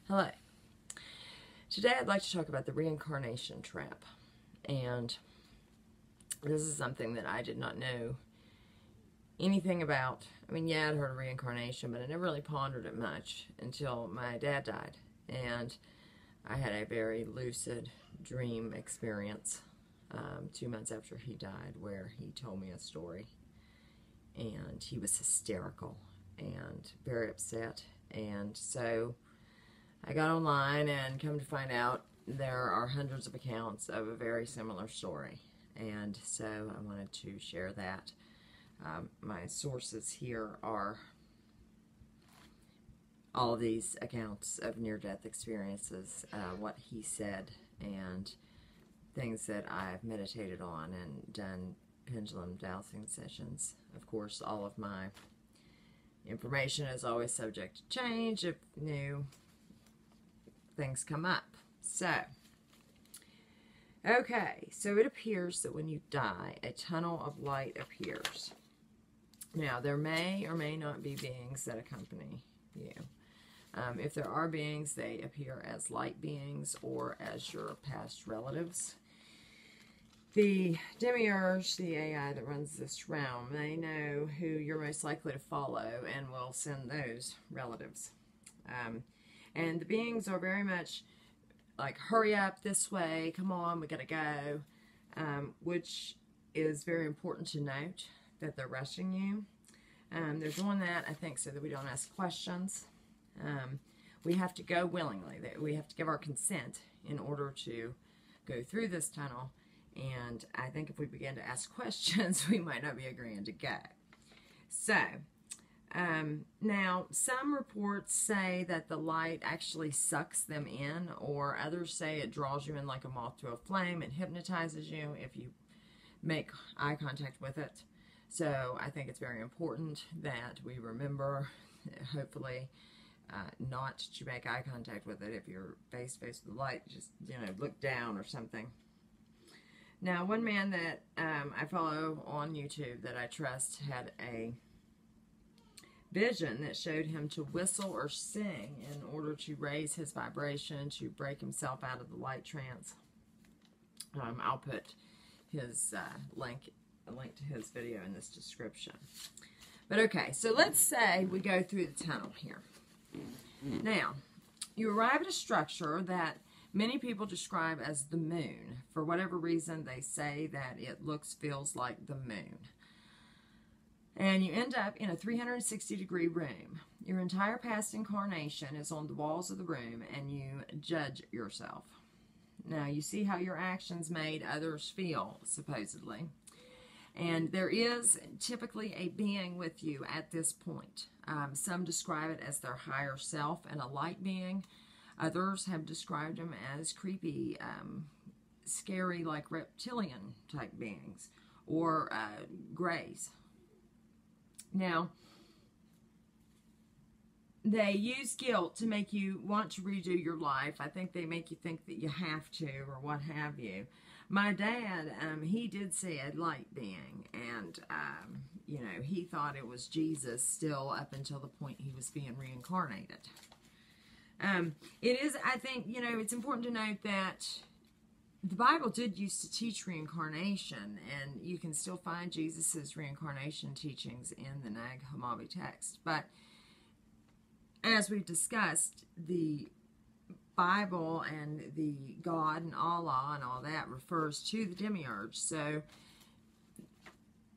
Hello. Today I'd like to talk about the reincarnation trap. And this is something that I did not know anything about. I mean, yeah, I'd heard of reincarnation, but I never really pondered it much until my dad died. And I had a very lucid dream experience 2 months after he died, where he told me a story. And he was hysterical and very upset. And so I got online and come to find out there are hundreds of accounts of a very similar story. And so I wanted to share that. My sources here are all of these accounts of near-death experiences, what he said, and things that I've meditated on and done pendulum dowsing sessions. Of course, all of my information is always subject to change if new things come up. So, okay, so it appears that when you die, a tunnel of light appears. Now, there may or may not be beings that accompany you. If there are beings, they appear as light beings or as your past relatives. The demiurge, the AI that runs this realm, they know who you're most likely to follow and will send those relatives. And the beings are very much like, hurry up this way, come on, we gotta go, which is very important to note that they're rushing you. They're doing that, I think, so that we don't ask questions. We have to go willingly. We have to give our consent in order to go through this tunnel. And I think if we begin to ask questions, we might not be agreeing to go. So, now, some reports say that the light actually sucks them in, or others say it draws you in like a moth to a flame and hypnotizes you if you make eye contact with it. So I think it's very important that we remember, hopefully, not to make eye contact with it. If you're face to face with the light, just, look down or something. Now, one man that I follow on YouTube that I trust had a vision that showed him to whistle or sing in order to raise his vibration, to break himself out of the light trance. I'll put his a link to his video in this description. But okay, so let's say we go through the tunnel here. Now, you arrive at a structure that many people describe as the moon. For whatever reason, they say that it feels like the moon. And you end up in a 360-degree room. Your entire past incarnation is on the walls of the room, and you judge yourself. Now, you see how your actions made others feel, supposedly. And there is typically a being with you at this point. Some describe it as their higher self and a light being. Others have described them as creepy, scary, like reptilian-type beings, or grays. Now, they use guilt to make you want to redo your life. I think they make you think that you have to, or what have you. My dad, he did see a light being, and, he thought it was Jesus still up until the point he was being reincarnated. It is, I think, it's important to note that the Bible did used to teach reincarnation, and you can still find Jesus's reincarnation teachings in the Nag Hammadi text. But as we've discussed, the Bible and the God and Allah and all that refers to the demiurge. So,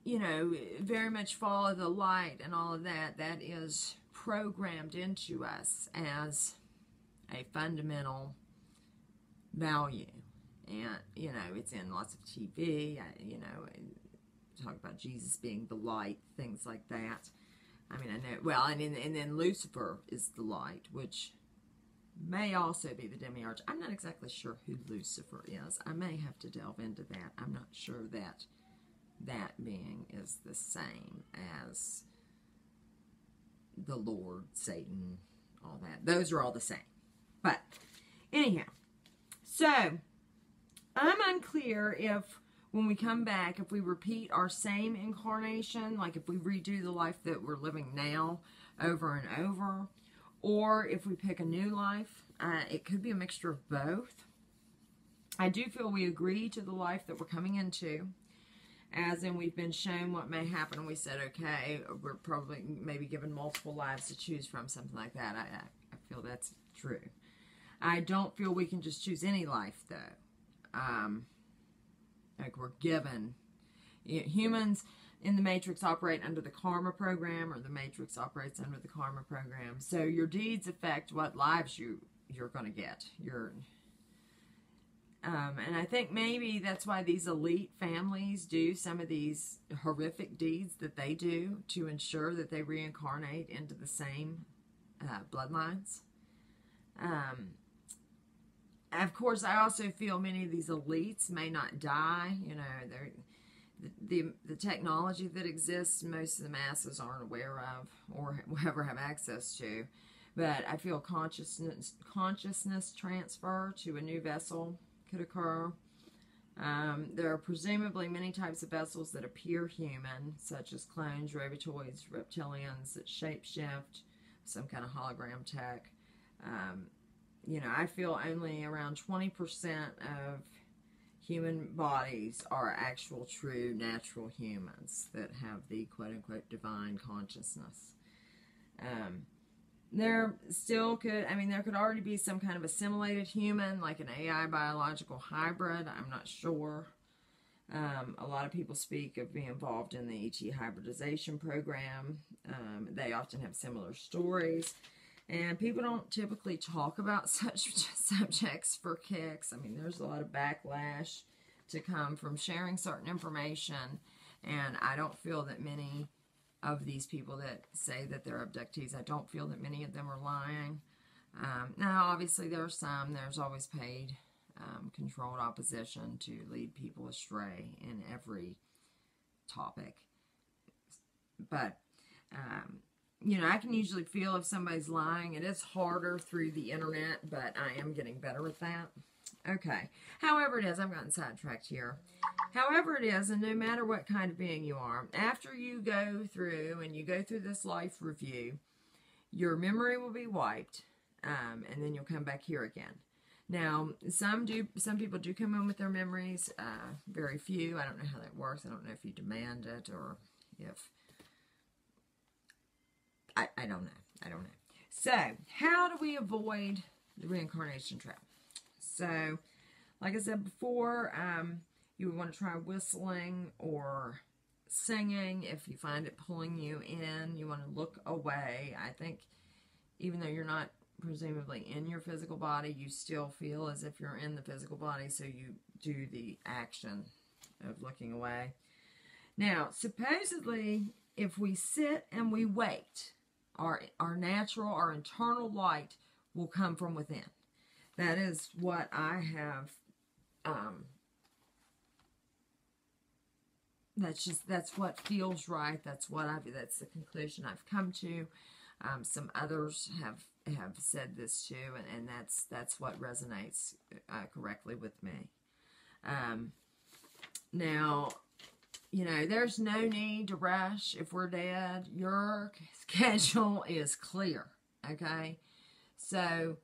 very much follow the light and all of that. That is programmed into us as a fundamental value. And, it's in lots of TV, talk about Jesus being the light, things like that. I mean, I know, well, and then Lucifer is the light, which may also be the demiurge. I'm not exactly sure who Lucifer is. I may have to delve into that. I'm not sure that that being is the same as the Lord, Satan, all that. Those are all the same. But, anyhow, so I'm unclear if when we come back, if we repeat our same incarnation, like if we redo the life that we're living now over and over, or if we pick a new life. It could be a mixture of both. I do feel we agree to the life that we're coming into, as in we've been shown what may happen, and we said, okay, we're probably maybe given multiple lives to choose from, something like that. I feel that's true. I don't feel we can just choose any life, though. Like we're given. Humans in the Matrix operate under the karma program, or the Matrix operates under the karma program. So your deeds affect what lives you're going to get. And I think maybe that's why these elite families do some of these horrific deeds that they do to ensure that they reincarnate into the same bloodlines. Of course, I also feel many of these elites may not die. You know, the technology that exists, most of the masses aren't aware of or will ever have access to. But I feel consciousness transfer to a new vessel could occur. There are presumably many types of vessels that appear human, such as clones, robotoids, reptilians that shapeshift, some kind of hologram tech. You know, I feel only around 20% of human bodies are actual, true, natural humans that have the quote-unquote divine consciousness. There still could, there could already be some kind of assimilated human, like an AI biological hybrid. I'm not sure. A lot of people speak of being involved in the ET hybridization program. They often have similar stories. And people don't typically talk about such subjects for kicks. There's a lot of backlash to come from sharing certain information. And I don't feel that many of these people that say that they're abductees, I don't feel that many of them are lying. Now, obviously, there are some. There's always paid, controlled opposition to lead people astray in every topic. But, you know, I can usually feel if somebody's lying. It is harder through the internet, but I am getting better with that. Okay. However it is, I've gotten sidetracked here. However it is, and no matter what kind of being you are, after you go through and you go through this life review, your memory will be wiped, and then you'll come back here again. Now, some people do come in with their memories, very few. I don't know how that works. I don't know if you demand it or if... I don't know. I don't know. So, how do we avoid the reincarnation trap? So, like I said before, you would want to try whistling or singing. If you find it pulling you in, you want to look away. I think even though you're not presumably in your physical body, you still feel as if you're in the physical body, so you do the action of looking away. Now, supposedly, if we sit and we wait, our natural, our internal light will come from within. That is what I have, that's what feels right. That's the conclusion I've come to. Some others have said this too, and that's what resonates correctly with me. Now, you know, there's no need to rush. If we're dead, your schedule is clear, okay? So,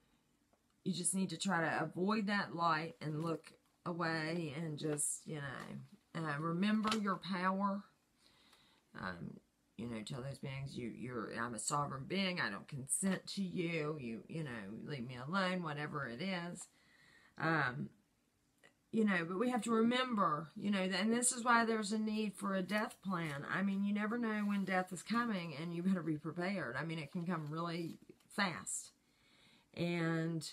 you just need to try to avoid that light and look away and just, you know, remember your power. You know, tell those beings, I'm a sovereign being. I don't consent to you. You know, leave me alone, whatever it is. You know, but we have to remember, you know, and this is why there's a need for a death plan. You never know when death is coming, and you better be prepared. It can come really fast. And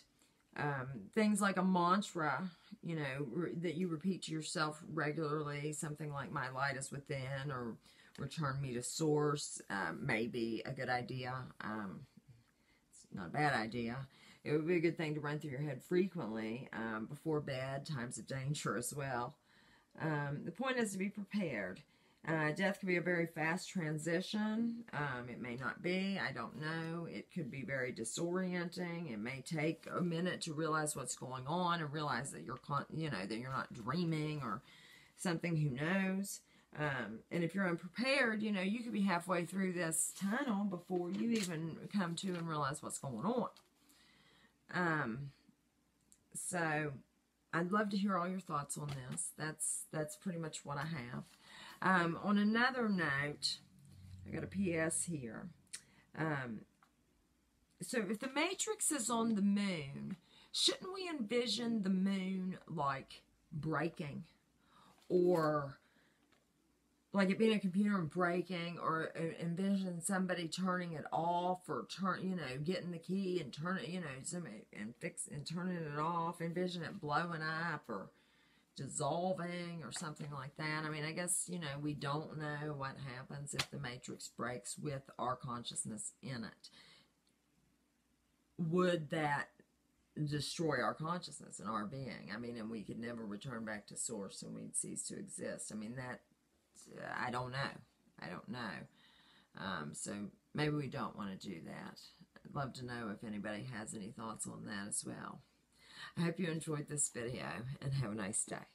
things like a mantra, you know, that you repeat to yourself regularly, something like "My light is within" or "Return me to source," may be a good idea. It's not a bad idea. It would be a good thing to run through your head frequently before bed, times of danger as well. The point is to be prepared. Death could be a very fast transition. It may not be. I don't know. It could be very disorienting. It may take a minute to realize what's going on and realize that that you're not dreaming or something. Who knows? And if you're unprepared, you know, you could be halfway through this tunnel before you even come to and realize what's going on. So I'd love to hear all your thoughts on this. That's pretty much what I have. On another note, I got a PS here. So if the Matrix is on the moon, shouldn't we envision the moon like breaking, or like it being a computer and breaking, or envision somebody turning it off, or getting the key and turning, and turning it off, envision it blowing up or dissolving or something like that. I mean, I guess, we don't know what happens if the Matrix breaks with our consciousness in it. Would that destroy our consciousness and our being? I mean, and we could never return back to source and we'd cease to exist. I mean, that, I don't know. So maybe we don't want to do that. I'd love to know if anybody has any thoughts on that as well. I hope you enjoyed this video and have a nice day.